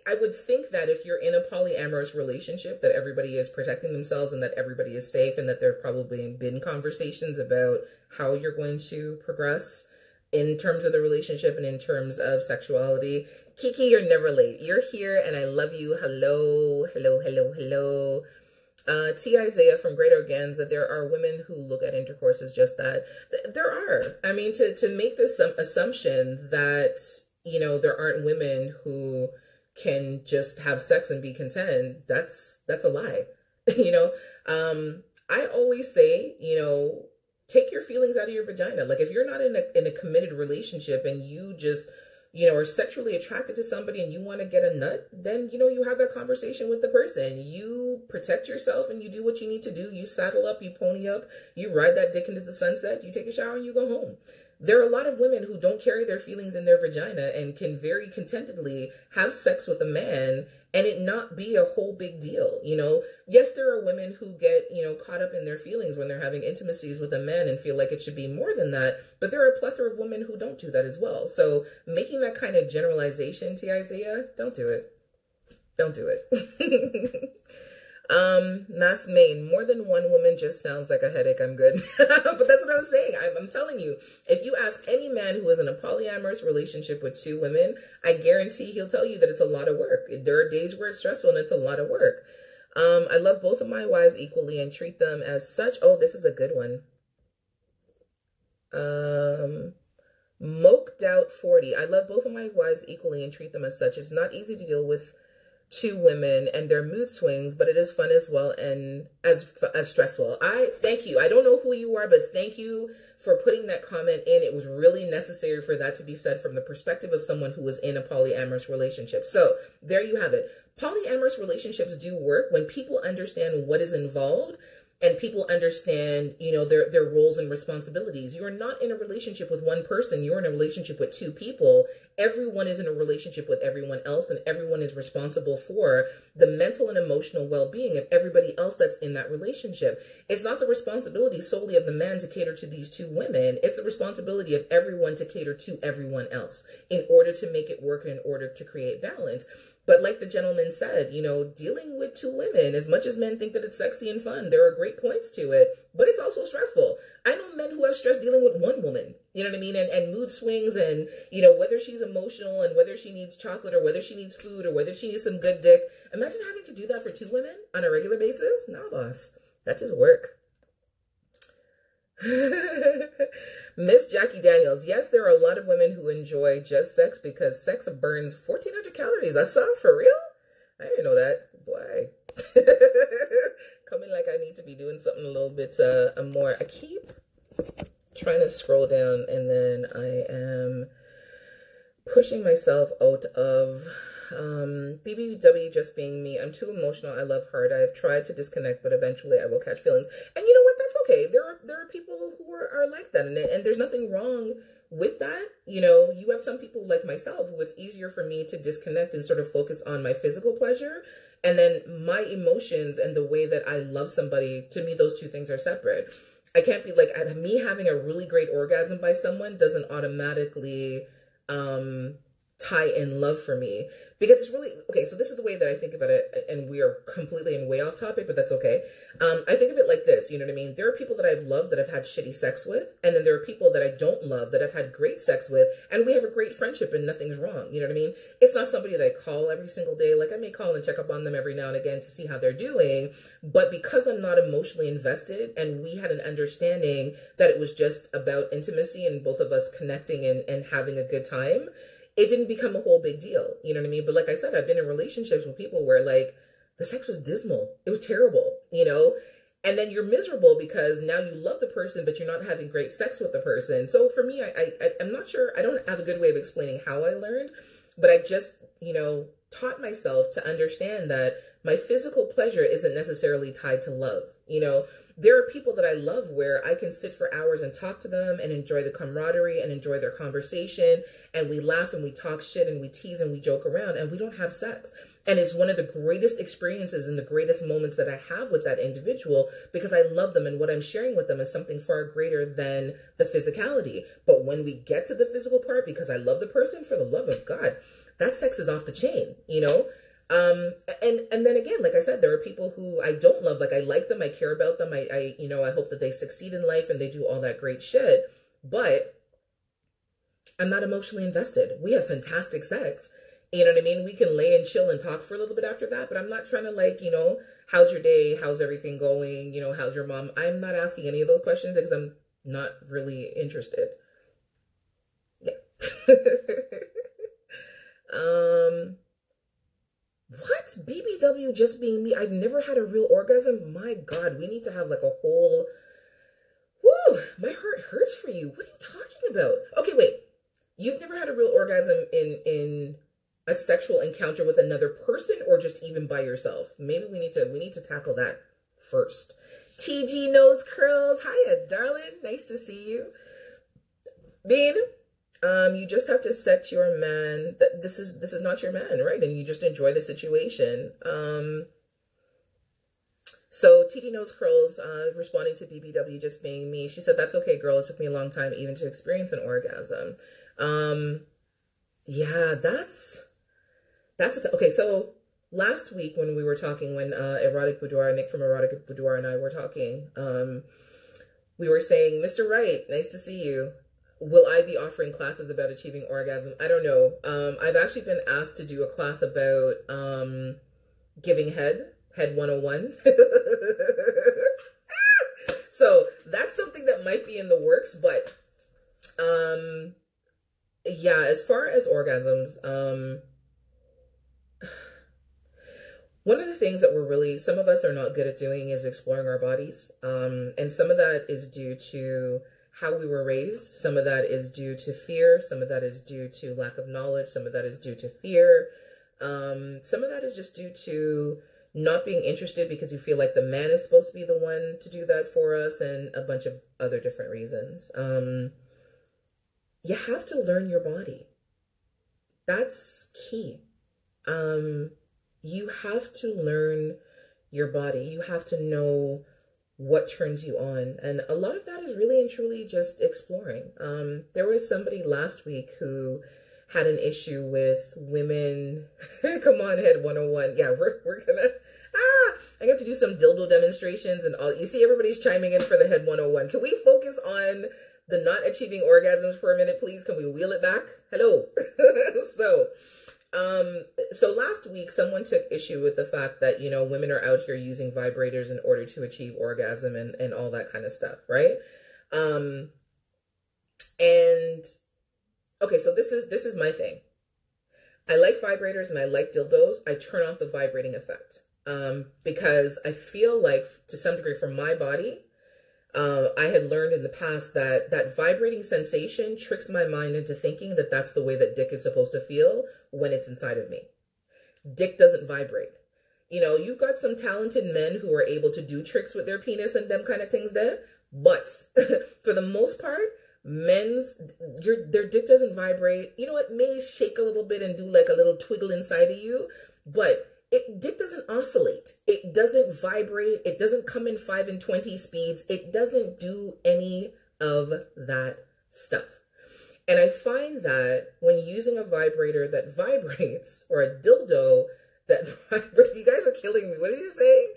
I would think that if you're in a polyamorous relationship, that everybody is protecting themselves and that everybody is safe, and that there have probably been conversations about how you're going to progress in terms of the relationship and in terms of sexuality. Kiki, you're never late. You're here and I love you. Hello, hello, hello, hello. T. Isaiah from Great Organza, there are women who look at intercourse as just that. There are. I mean, to make this assumption that, there aren't women who can just have sex and be content, that's a lie. I always say, take your feelings out of your vagina. Like, if you're not in a committed relationship and you just, are sexually attracted to somebody and you want to get a nut, then, you have that conversation with the person. You protect yourself and you do what you need to do. You saddle up, you pony up, you ride that dick into the sunset, you take a shower and you go home. There are a lot of women who don't carry their feelings in their vagina and can very contentedly have sex with a man and it not be a whole big deal. Yes, there are women who get, caught up in their feelings when they're having intimacies with a man and feel like it should be more than that. But there are a plethora of women who don't do that as well. So making that kind of generalization, T. Isaiah, don't do it. Don't do it. Mass Main, more than one woman just sounds like a headache. I'm good. But that's what I was saying. I'm telling you, if you ask any man who is in a polyamorous relationship with 2 women, I guarantee he'll tell you that it's a lot of work. There are days where it's stressful and it's a lot of work. I love both of my wives equally and treat them as such. Oh, this is a good one. Moked out 40. I love both of my wives equally and treat them as such. It's not easy to deal with 2 women and their mood swings, but it is fun as well and as stressful. I thank you. I don't know who you are, but thank you for putting that comment in. It was really necessary for that to be said from the perspective of someone who was in a polyamorous relationship. So there you have it. Polyamorous relationships do work when people understand what is involved and people understand, their roles and responsibilities. You're not in a relationship with one person. You're in a relationship with 2 people. Everyone is in a relationship with everyone else, and everyone is responsible for the mental and emotional well-being of everybody else that's in that relationship. It's not the responsibility solely of the man to cater to these 2 women. It's the responsibility of everyone to cater to everyone else in order to make it work and in order to create balance. But like the gentleman said, dealing with 2 women, as much as men think that it's sexy and fun, there are great points to it, but it's also stressful. I know men who have stress dealing with 1 woman, you know what I mean? And mood swings and, whether she's emotional and whether she needs chocolate or whether she needs food or whether she needs some good dick. Imagine having to do that for 2 women on a regular basis. Nah, boss, that just work. Miss Jackie Daniels, yes, there are a lot of women who enjoy just sex because sex burns 1,400 calories. I saw, for real? I didn't know that. Boy. Coming like I need to be doing something a little bit more. I keep trying to scroll down and then I am pushing myself out of BBW just being me. I'm too emotional. I love hard. I've tried to disconnect, but eventually I will catch feelings. And you know what? That's okay. There are people who are like that, and there's nothing wrong with that, you know, you have some people like myself who it's easier for me to disconnect and sort of focus on my physical pleasure. And then my emotions and the way that I love somebody, to me, those two things are separate. I can't be like, me having a really great orgasm by someone doesn't automatically tie in love for me, because it's really okay. So this is the way that I think about it, and we are completely and way off topic, but that's okay. I think of it like this, you know what I mean? There are people that I've loved that I've had shitty sex with, and then there are people that I don't love that I've had great sex with, and we have a great friendship and nothing's wrong. You know what I mean? It's not somebody that I call every single day. Like, I may call and check up on them every now and again to see how they're doing, but because I'm not emotionally invested, and we had an understanding that it was just about intimacy and both of us connecting and having a good time, it didn't become a whole big deal. You know what I mean? But like I said, I've been in relationships with people where like the sex was dismal. It was terrible, you know? And then you're miserable because now you love the person, but you're not having great sex with the person. So for me, I'm not sure, I don't have a good way of explaining how I learned, but I just, you know, taught myself to understand that my physical pleasure isn't necessarily tied to love. You know, there are people that I love where I can sit for hours and talk to them and enjoy the camaraderie and enjoy their conversation. And we laugh and we talk shit and we tease and we joke around and we don't have sex. And it's one of the greatest experiences and the greatest moments that I have with that individual because I love them. And what I'm sharing with them is something far greater than the physicality. But when we get to the physical part, because I love the person, for the love of God, that sex is off the chain, you know? And then again, like I said, there are people who I don't love. Like, I like them, I care about them, I you know, I hope that they succeed in life and they do all that great shit, but I'm not emotionally invested. We have fantastic sex, you know what I mean? We can lay and chill and talk for a little bit after that, but I'm not trying to, like, you know, how's your day, how's everything going, you know, how's your mom? I'm not asking any of those questions because I'm not really interested. Yeah. What? BBW just being me? I've never had a real orgasm? My God, we need to have like a whole... Woo! My heart hurts for you. What are you talking about? Okay, wait. You've never had a real orgasm in a sexual encounter with another person or just even by yourself? Maybe we need to tackle that first. TG Nose Curls. Hiya, darling. Nice to see you. Bean, you just have to set your man that this is not your man, right? And you just enjoy the situation. So TG Nose Curls, responding to BBW just being me, she said, that's okay, girl. It took me a long time even to experience an orgasm. Yeah, that's okay. So last week when we were talking, when Erotic Boudoir, Nick from Erotic Boudoir and I were talking, we were saying, Mr. Wright, nice to see you. Will I be offering classes about achieving orgasm? I don't know. I've actually been asked to do a class about giving head 101. So that's something that might be in the works, but yeah, as far as orgasms, one of the things that some of us are not good at doing is exploring our bodies. And some of that is due to how we were raised. Some of that is due to fear. Some of that is due to lack of knowledge. Some of that is due to fear. Some of that is just due to not being interested because you feel like the man is supposed to be the one to do that for us, and a bunch of other different reasons. You have to learn your body. That's key. You have to learn your body. You have to know what turns you on. And a lot of that is really and truly just exploring. There was somebody last week who had an issue with women. Come on, Head 101. Yeah, we're gonna... I got to do some dildo demonstrations and all. You see, everybody's chiming in for the Head 101. Can we focus on the not achieving orgasms for a minute, please? Can we wheel it back? Hello. So last week, someone took issue with the fact that, you know, women are out here using vibrators in order to achieve orgasm and all that kind of stuff, right? And okay, so this is my thing. I like vibrators and I like dildos. I turn off the vibrating effect. Because I feel like, to some degree, for my body, I had learned in the past that vibrating sensation tricks my mind into thinking that that's the way that dick is supposed to feel when it's inside of me. Dick doesn't vibrate. You know, you've got some talented men who are able to do tricks with their penis and them kind of things there, but for the most part, their dick doesn't vibrate. You know, it may shake a little bit and do like a little twiggle inside of you, but dick doesn't oscillate. It doesn't vibrate. It doesn't come in 5 and 20 speeds. It doesn't do any of that stuff. And I find that when using a vibrator that vibrates, or a dildo that vibrates, you guys are killing me. What did you say?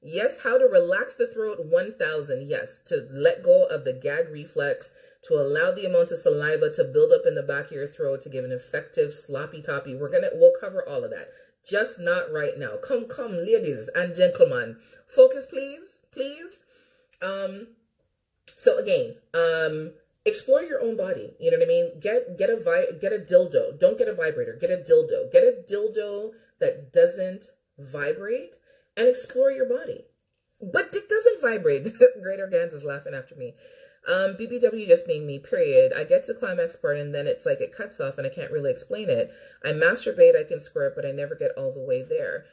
Yes, how to relax the throat, 1000. Yes, to let go of the gag reflex, to allow the amount of saliva to build up in the back of your throat to give an effective sloppy toppy. We'll cover all of that. Just not right now. Come, ladies and gentlemen. Focus, please. So again, explore your own body. You know what I mean? Get a dildo. Don't get a vibrator. Get a dildo. Get a dildo that doesn't vibrate and explore your body. But dick doesn't vibrate. Great Organs is laughing after me. BBW just being me, period. I get to climax part and then it's like it cuts off and I can't really explain it. I masturbate, I can squirt, but I never get all the way there.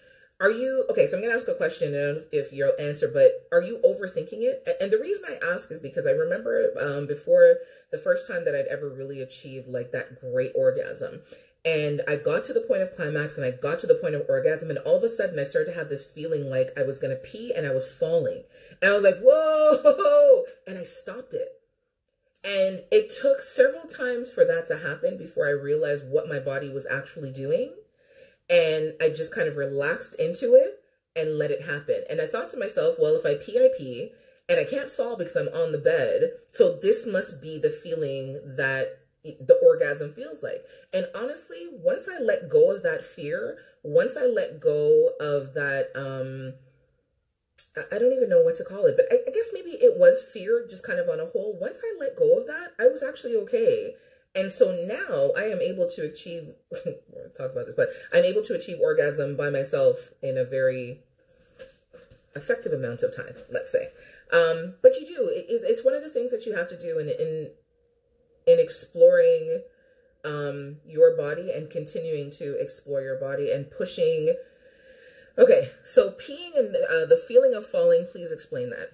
Okay, so I'm going to ask a question if you'll answer, but are you overthinking it? And the reason I ask is because I remember before the first time that I'd ever really achieved like that great orgasm. And I got to the point of climax and I got to the point of orgasm, and all of a sudden I started to have this feeling like I was going to pee and I was falling. And I was like, whoa, and I stopped it. And it took several times for that to happen before I realized what my body was actually doing. And I just kind of relaxed into it and let it happen. And I thought to myself, well, if I pee, and I can't fall because I'm on the bed. So this must be the feeling that the orgasm feels like. And honestly, once I let go of that fear, once I let go of that, I don't even know what to call it, but I guess maybe it was fear just kind of on a whole. Once I let go of that, I was actually okay. And so now I am able to achieve, we'll talk about this, but I'm able to achieve orgasm by myself in a very effective amount of time, let's say. But you do, it's one of the things that you have to do in exploring your body and continuing to explore your body and pushing. Okay, so peeing and the feeling of falling, please explain that.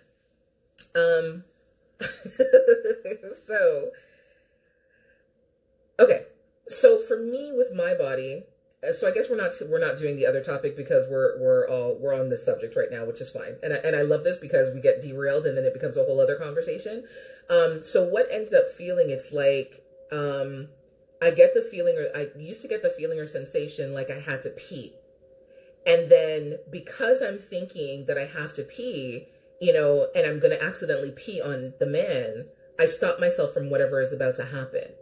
So for me with my body, so I guess we're not doing the other topic because we're on this subject right now, which is fine. And I love this because we get derailed and then it becomes a whole other conversation. So what ended up feeling, it's like, I used to get the feeling or sensation like I had to pee. And then because I'm thinking that I have to pee, and I'm going to accidentally pee on the man, I stop myself from whatever is about to happen.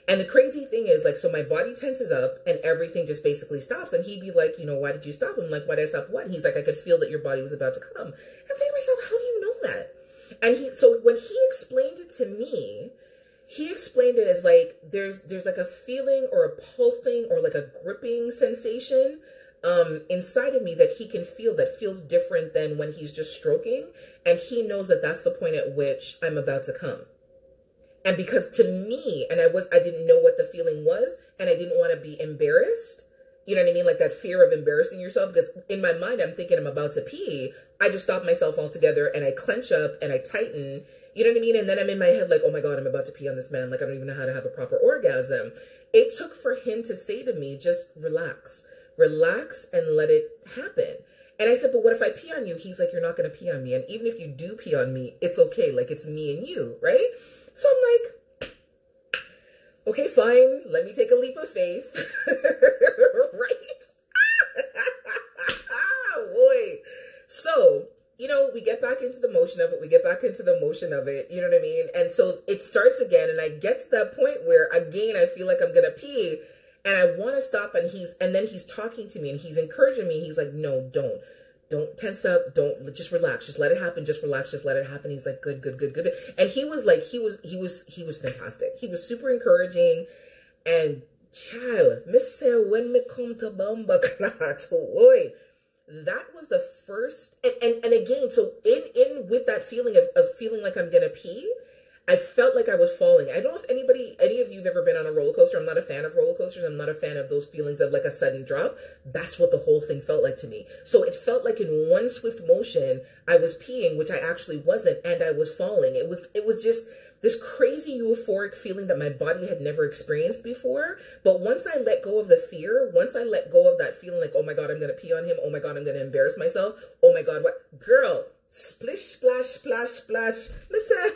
And the crazy thing is, like, so my body tenses up and everything just basically stops. And he'd be like, why did you stop? I'm like, why did I stop what? And he's like, I could feel that your body was about to come. I'm thinking to myself, how do you know that? And so when he explained it to me, he explained it as like, there's like a feeling or a pulsing or like a gripping sensation inside of me that he can feel that feels different than when he's just stroking. And he knows that that's the point at which I'm about to come. And because to me, and I didn't know what the feeling was, and I didn't want to be embarrassed. You know what I mean? Like that fear of embarrassing yourself, because in my mind, I'm thinking I'm about to pee. I just stop myself altogether and I clench up and I tighten. You know what I mean? And then I'm in my head like, oh my God, I'm about to pee on this man. Like, I don't even know how to have a proper orgasm. It took for him to say to me, just relax and let it happen. And I said, but what if I pee on you? He's like, you're not going to pee on me. And even if you do pee on me, it's okay. Like, it's me and you, right? So I'm like, okay, fine. Let me take a leap of faith. Right? Boy. So, we get back into the motion of it. You know what I mean? And so it starts again. And I get to that point where, again, I feel like I'm going to pee. And I want to stop. And then he's talking to me and he's encouraging me. He's like, no, don't tense up. Just relax. Just let it happen. Just relax. Just let it happen. He's like, good. And he was like, he was fantastic. He was super encouraging. And child, Miss say when me come to Bamba class, boy, that was the first. And again, so in with that feeling of feeling like I'm going to pee, I felt like I was falling. I don't know if any of you have ever been on a roller coaster. I'm not a fan of roller coasters. I'm not a fan of those feelings of like a sudden drop. That's what the whole thing felt like to me. So it felt like in one swift motion, I was peeing, which I actually wasn't, and I was falling. It was just this crazy euphoric feeling that my body had never experienced before. But once I let go of the fear, once I let go of that feeling like, oh my God, I'm going to pee on him. Oh my God, I'm going to embarrass myself. Oh my God, what? Girl, splish, splash, splash, splash. Listen.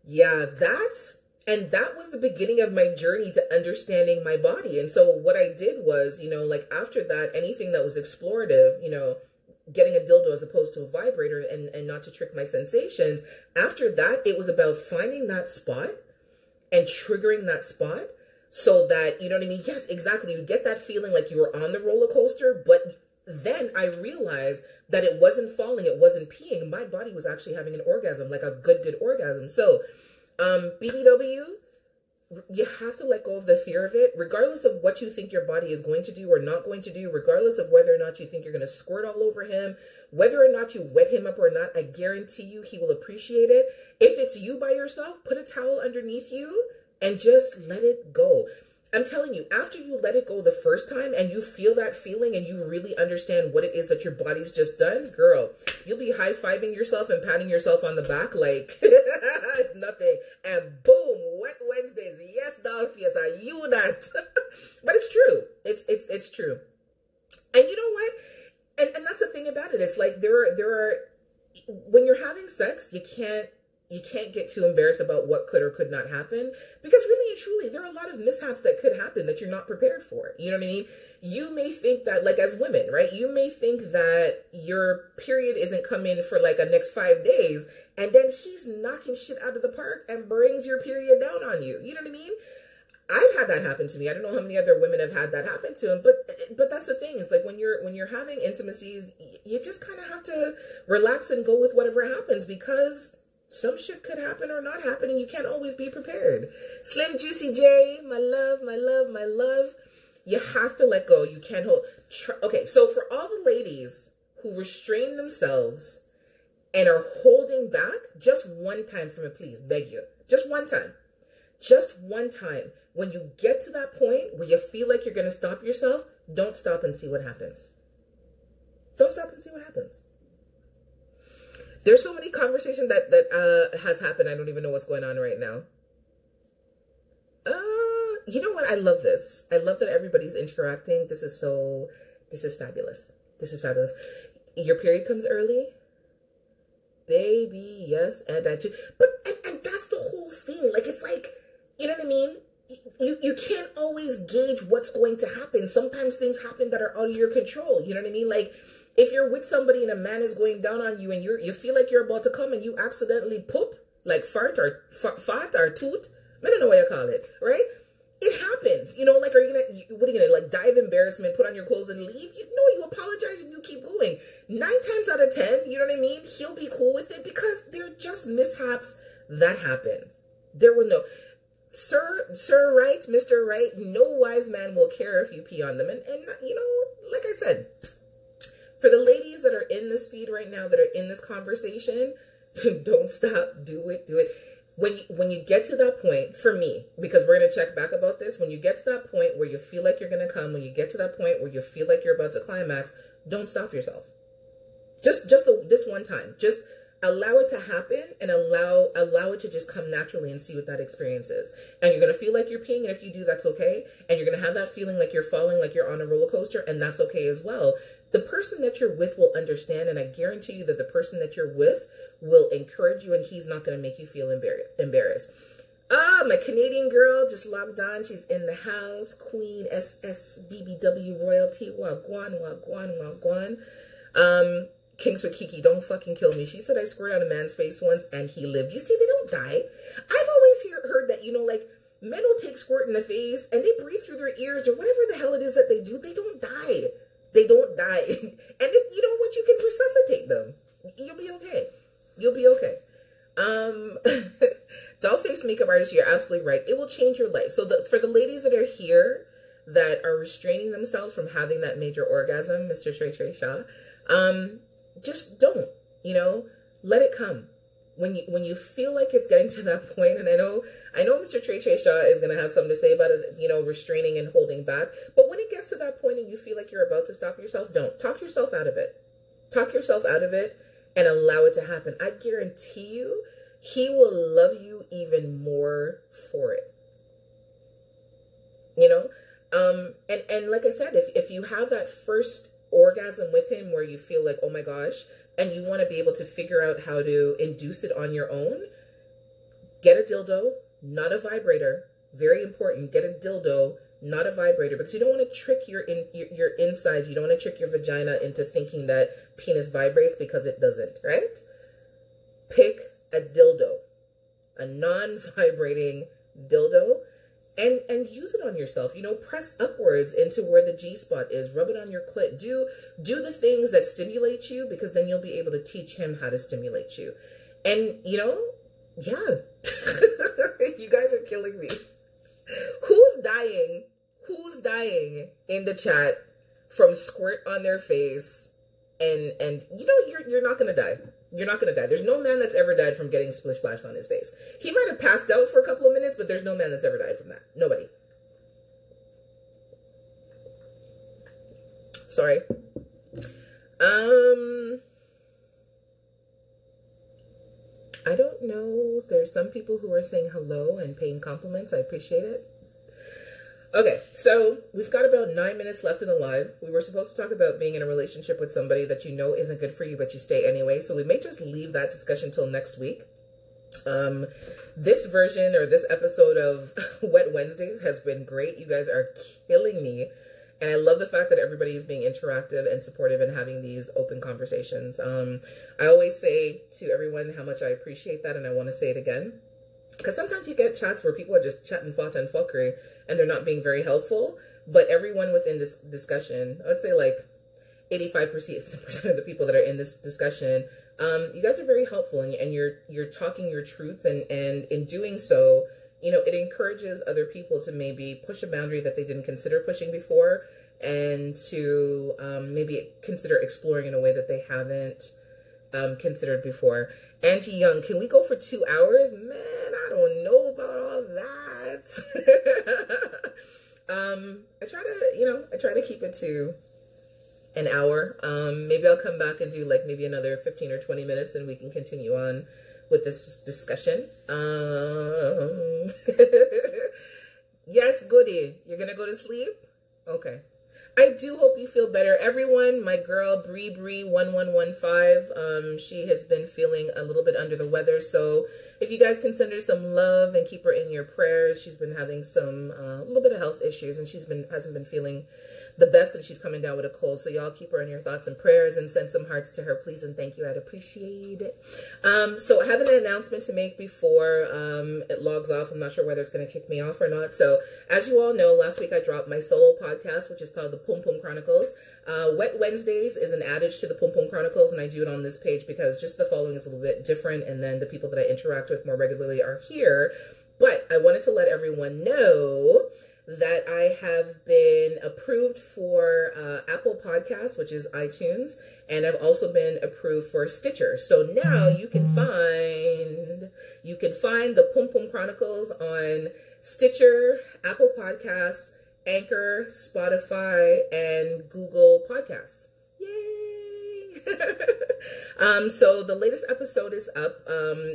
Yeah, that was the beginning of my journey to understanding my body. And so what I did was, like after that, anything that was explorative, getting a dildo as opposed to a vibrator and not to trick my sensations. After that, it was about finding that spot and triggering that spot so that, you know what I mean? Yes, exactly. You get that feeling like you were on the roller coaster, but then I realized that it wasn't falling, it wasn't peeing. My body was actually having an orgasm, like a good orgasm. So, BBW, you have to let go of the fear of it, regardless of what you think your body is going to do or not going to do, regardless of whether or not you think you're going to squirt all over him, whether or not you wet him up or not. I guarantee you he will appreciate it. If it's you by yourself, put a towel underneath you and just let it go. I'm telling you, after you let it go the first time and you feel that feeling and you really understand what it is that your body's just done, girl, you'll be high-fiving yourself and patting yourself on the back like it's nothing. And boom, wet Wednesdays. Yes, Dolpheus, are you that? But it's true. It's true. And you know what? And that's the thing about it. It's like there are when you're having sex, you can't get too embarrassed about what could or could not happen, because really and truly, there are a lot of mishaps that could happen that you're not prepared for. You know what I mean? You may think that, like as women, right? You may think that your period isn't coming for like a next 5 days, and then he's knocking shit out of the park and brings your period down on you. You know what I mean? I've had that happen to me. I don't know how many other women have had that happen to them, but that's the thing. It's like when you're having intimacies, you just kind of have to relax and go with whatever happens, because some shit could happen or not happen, and you can't always be prepared. Slim Juicy J, my love, my love, my love. You have to let go. You can't hold. Okay, so for all the ladies who restrain themselves and are holding back, just one time for me, please, beg you. Just one time. Just one time. When you get to that point where you feel like you're going to stop yourself, don't stop and see what happens. Don't stop and see what happens. There's so many conversations that has happened. I don't even know what's going on right now. You know what? I love this. I love that everybody's interacting. This is fabulous. This is fabulous. Your period comes early? Baby, yes, and I too. But, and that's the whole thing. Like, it's like, you know what I mean? You can't always gauge what's going to happen. Sometimes things happen that are out of your control. You know what I mean? Like, if you're with somebody and a man is going down on you and you feel like you're about to come and you accidentally poop, like fart or toot, I don't know what you call it, right? It happens. You know, like, what are you gonna, like, die of embarrassment, put on your clothes and leave? You apologize and you keep going. 9 times out of 10, you know what I mean? He'll be cool with it, because they're just mishaps that happen. There were no, Sir Right, Mr. Right, no wise man will care if you pee on them. And you know, like I said, for the ladies that are in this feed right now, that are in this conversation, don't stop. Do it. When you get to that point, for me, because we're going to check back about this, when you get to that point where you feel like you're going to come, when you get to that point where you feel like you're about to climax, don't stop yourself. Just this one time. Just allow it to happen and allow it to just come naturally and see what that experience is. And you're going to feel like you're peeing, and if you do, that's okay. And you're going to have that feeling like you're falling, like you're on a roller coaster, and that's okay as well. The person that you're with will understand, and I guarantee you that the person that you're with will encourage you, and he's not going to make you feel embarrassed. My Canadian girl just logged on. She's in the house. Queen SSBBW royalty. Wagwan. Kings with Kiki, don't fucking kill me. She said I squirted on a man's face once and he lived. You see, they don't die. I've always heard that, you know, like, men will take squirt in the face and they breathe through their ears or whatever the hell it is that they do. They don't die. They don't die. And if you know what, you can resuscitate them. You'll be okay. You'll be okay. Dollface makeup artist, you're absolutely right. It will change your life. So for the ladies that are here that are restraining themselves from having that major orgasm, Mr. Trey Shaw, just don't, you know, let it come. When you feel like it's getting to that point, and I know Mr. Trey Shaw is going to have something to say about it, restraining and holding back. But when it gets to that point and you feel like you're about to stop yourself, don't. Talk yourself out of it. Talk yourself out of it and allow it to happen. I guarantee you, he will love you even more for it. And like I said, if you have that first orgasm with him where you feel like, oh my gosh, and you want to be able to figure out how to induce it on your own, get a dildo, not a vibrator. Very important. Get a dildo, not a vibrator, because you don't want to trick your insides. You don't want to trick your vagina into thinking that penis vibrates, because it doesn't, right? Pick a dildo, a non-vibrating dildo, and use it on yourself. Press upwards into where the G-spot is. Rub it on your clit. Do the things that stimulate you, because then you'll be able to teach him how to stimulate you. And, yeah. You guys are killing me. Who's dying in the chat from squirt on their face? And you're not going to die. You're not going to die. There's no man that's ever died from getting splish splashed on his face. He might have passed out for a couple of minutes, but there's no man that's ever died from that. Nobody. Sorry. I don't know. There's some people who are saying hello and paying compliments. I appreciate it. Okay, so we've got about 9 minutes left in the live. We were supposed to talk about being in a relationship with somebody that you know isn't good for you, but you stay anyway. So we may just leave that discussion till next week. This version or this episode of Wet Wednesdays has been great. You guys are killing me. And I love the fact that everybody is being interactive and supportive and having these open conversations. I always say to everyone how much I appreciate that, and I want to say it again. Because sometimes you get chats where people are just chatting fought and fuckery and they're not being very helpful. But everyone within this discussion, I would say like 85% of the people that are in this discussion, you guys are very helpful, and you're talking your truths, and in doing so, it encourages other people to maybe push a boundary that they didn't consider pushing before, and to maybe consider exploring in a way that they haven't considered before. Angie Young, can we go for 2 hours? Man, I don't know about all that. I try to keep it to an hour. Maybe I'll come back and do like maybe another 15 or 20 minutes, and we can continue on with this discussion. Yes, Goody, you're gonna go to sleep? Okay. I do hope you feel better. Everyone, my girl, Bree1115, she has been feeling a little bit under the weather. So if you guys can send her some love and keep her in your prayers. She's been having some, a little bit of health issues, and hasn't been feeling the best, and she's coming down with a cold. So y'all keep her in your thoughts and prayers, and send some hearts to her, please, and thank you. I'd appreciate it. So I have an announcement to make before it logs off. I'm not sure whether it's going to kick me off or not. So as you all know, last week I dropped my solo podcast, which is called the Pum Pum Chronicles. Wet Wednesdays is an adage to the Pum Pum Chronicles, and I do it on this page because just the following is a little bit different, and then the people that I interact with more regularly are here. But I wanted to let everyone know that I have been approved for Apple Podcasts, which is iTunes, and I've also been approved for Stitcher. So now you can find the Pum Pum Chronicles on Stitcher, Apple Podcasts, Anchor, Spotify, and Google Podcasts. Yay! So the latest episode is up.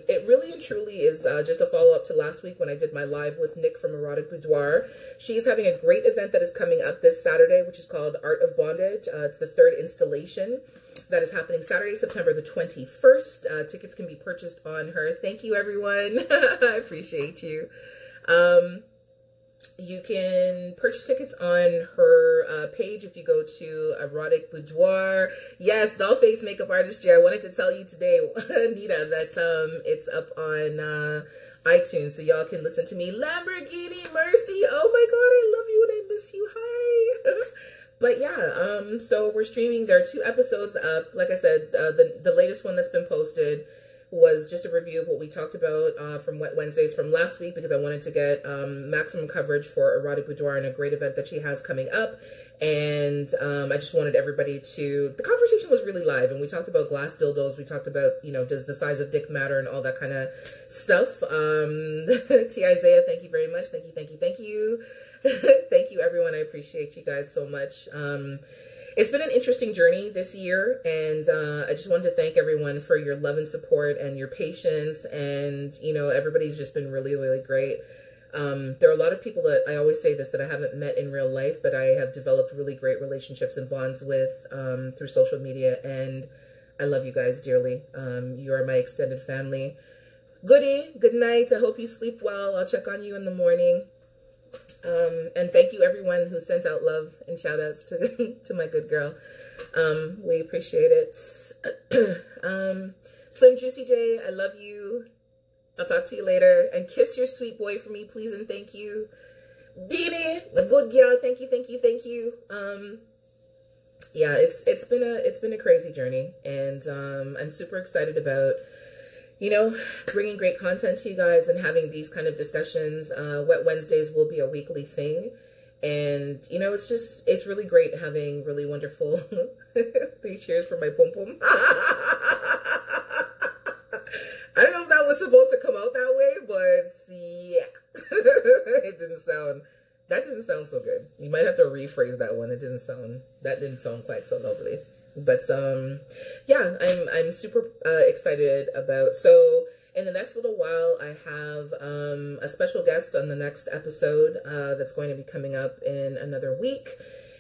It really and truly is just a follow-up to last week when I did my live with Nick from Erotic Boudoir. She's having a great event that is coming up this Saturday, which is called Art of Bondage. It's the third installation that is happening Saturday, September the 21st. Tickets can be purchased on her. Thank you, everyone. I appreciate you. You can purchase tickets on her page if you go to Erotic Boudoir. Yes, Dollface Makeup Artist Jay. I wanted to tell you today, Anita, that it's up on iTunes, so y'all can listen to me. Lamborghini Mercy. Oh my God, I love you and I miss you. Hi. But yeah, so we're streaming. There are 2 episodes up. Like I said, the latest one that's been posted was just a review of what we talked about from Wet Wednesdays from last week, because I wanted to get maximum coverage for Erotic Boudoir and a great event that she has coming up. And I just wanted everybody to, the conversation was really live, and we talked about glass dildos. We talked about, you know, does the size of dick matter and all that kind of stuff. T. Isaiah, thank you very much. Thank you, thank you, thank you. Thank you, everyone. I appreciate you guys so much. It's been an interesting journey this year, and I just wanted to thank everyone for your love and support and your patience, and, you know, everybody's just been really, really great. There are a lot of people that, I always say this, that I haven't met in real life, but I have developed really great relationships and bonds with through social media, and I love you guys dearly. You are my extended family. Goodie, good night. I hope you sleep well. I'll check on you in the morning. And thank you everyone who sent out love and shout outs to to my good girl. We appreciate it. Slim Juicy J, I love you. I'll talk to you later. And kiss your sweet boy for me, please and thank you. Beanie, a good girl, thank you, thank you, thank you. Yeah, it's been a crazy journey, and I'm super excited about, you know, bringing great content to you guys and having these kind of discussions. Wet Wednesdays will be a weekly thing. And, you know, it's really great having really wonderful 3 cheers for my pom pom. I don't know if that was supposed to come out that way, but yeah, that didn't sound so good. You might have to rephrase that one. That didn't sound quite so lovely. But yeah, I'm super excited about, so in the next little while I have a special guest on the next episode that's going to be coming up in another week.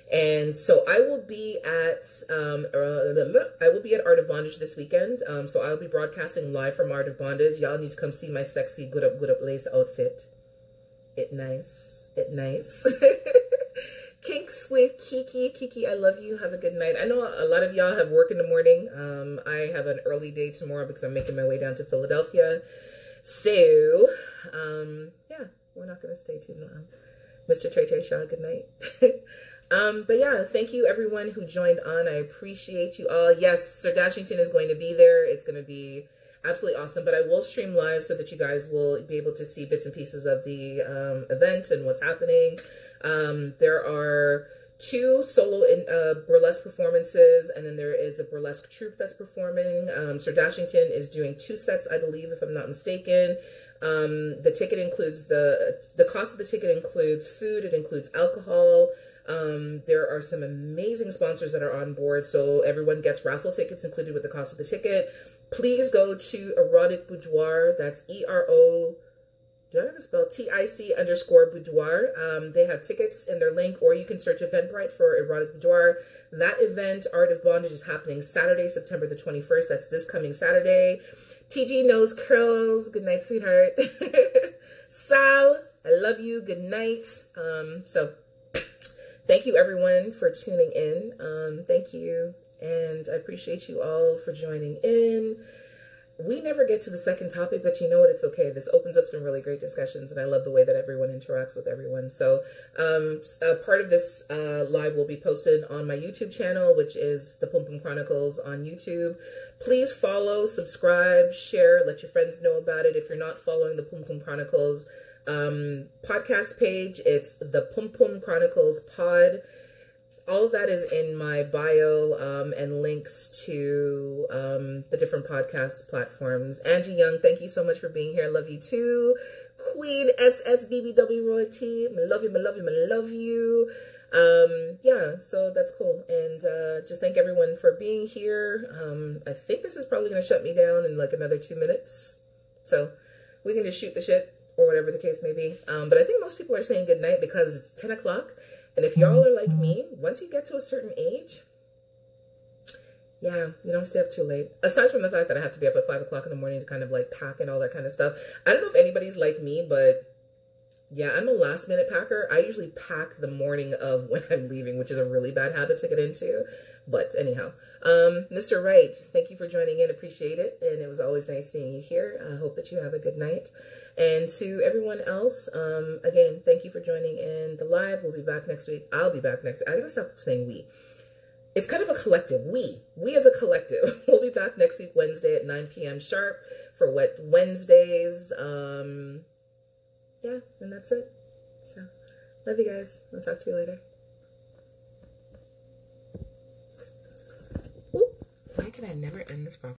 And so I will be at Art of Bondage this weekend. So I'll be broadcasting live from Art of Bondage. Y'all need to come see my sexy good up lace outfit. It nice. Kinks with Kiki, I love you. Have a good night. I know a lot of y'all have work in the morning. I have an early day tomorrow because I'm making my way down to Philadelphia. So, yeah, we're not going to stay too long. Mr. Trey Shaw, good night. But yeah, thank you everyone who joined on. I appreciate you all. Yes, Sir Dashington is going to be there. It's going to be absolutely awesome. But I will stream live so that you guys will be able to see bits and pieces of the event and what's happening. There are 2 solo burlesque performances, and then there is a burlesque troupe that's performing. Sir Dashington is doing 2 sets, I believe, if I'm not mistaken. The ticket includes the cost of the ticket includes food. It includes alcohol. There are some amazing sponsors that are on board, so everyone gets raffle tickets included with the cost of the ticket. Please go to Erotic Boudoir. That's ERO. Do I have to spell TIC_boudoir? They have tickets in their link, or you can search Eventbrite for Erotic Boudoir. That event, Art of Bondage, is happening Saturday, September the 21st. That's this coming Saturday. TG Nose Curls. Good night, sweetheart. Sal, I love you. Good night. So thank you everyone for tuning in. Thank you. And I appreciate you all for joining in. We never get to the second topic, but you know what? It's okay. This opens up some really great discussions, and I love the way that everyone interacts with everyone. So part of this live will be posted on my YouTube channel, which is the Pum Pum Chronicles on YouTube. Please follow, subscribe, share, let your friends know about it. If you're not following the Pum Pum Chronicles podcast page, it's the Pum Pum Chronicles pod. All of that is in my bio and links to the different podcast platforms. Angie Young, thank you so much for being here. Love you too. Queen SSBBW Royalty, I love you, I love you, I love you. Yeah, so that's cool. And just thank everyone for being here. I think this is probably going to shut me down in like another 2 minutes. So we can just shoot the shit or whatever the case may be. But I think most people are saying good night because it's 10 o'clock. And if y'all are like me, once you get to a certain age, yeah, you don't stay up too late. Aside from the fact that I have to be up at 5 o'clock in the morning to kind of like pack and all that kind of stuff. I don't know if anybody's like me, but yeah, I'm a last minute packer. I usually pack the morning of when I'm leaving, which is a really bad habit to get into. But anyhow, Mr. Wright, thank you for joining in. Appreciate it. And it was always nice seeing you here. I hope that you have a good night. And to everyone else, again, thank you for joining in the live. We'll be back next week. I'll be back next week. I gotta stop saying we. It's kind of a collective. We as a collective. We'll be back next week, Wednesday at 9 p.m. sharp for Wet Wednesdays. Yeah, and that's it. So, love you guys. I'll talk to you later. can I never end this properly?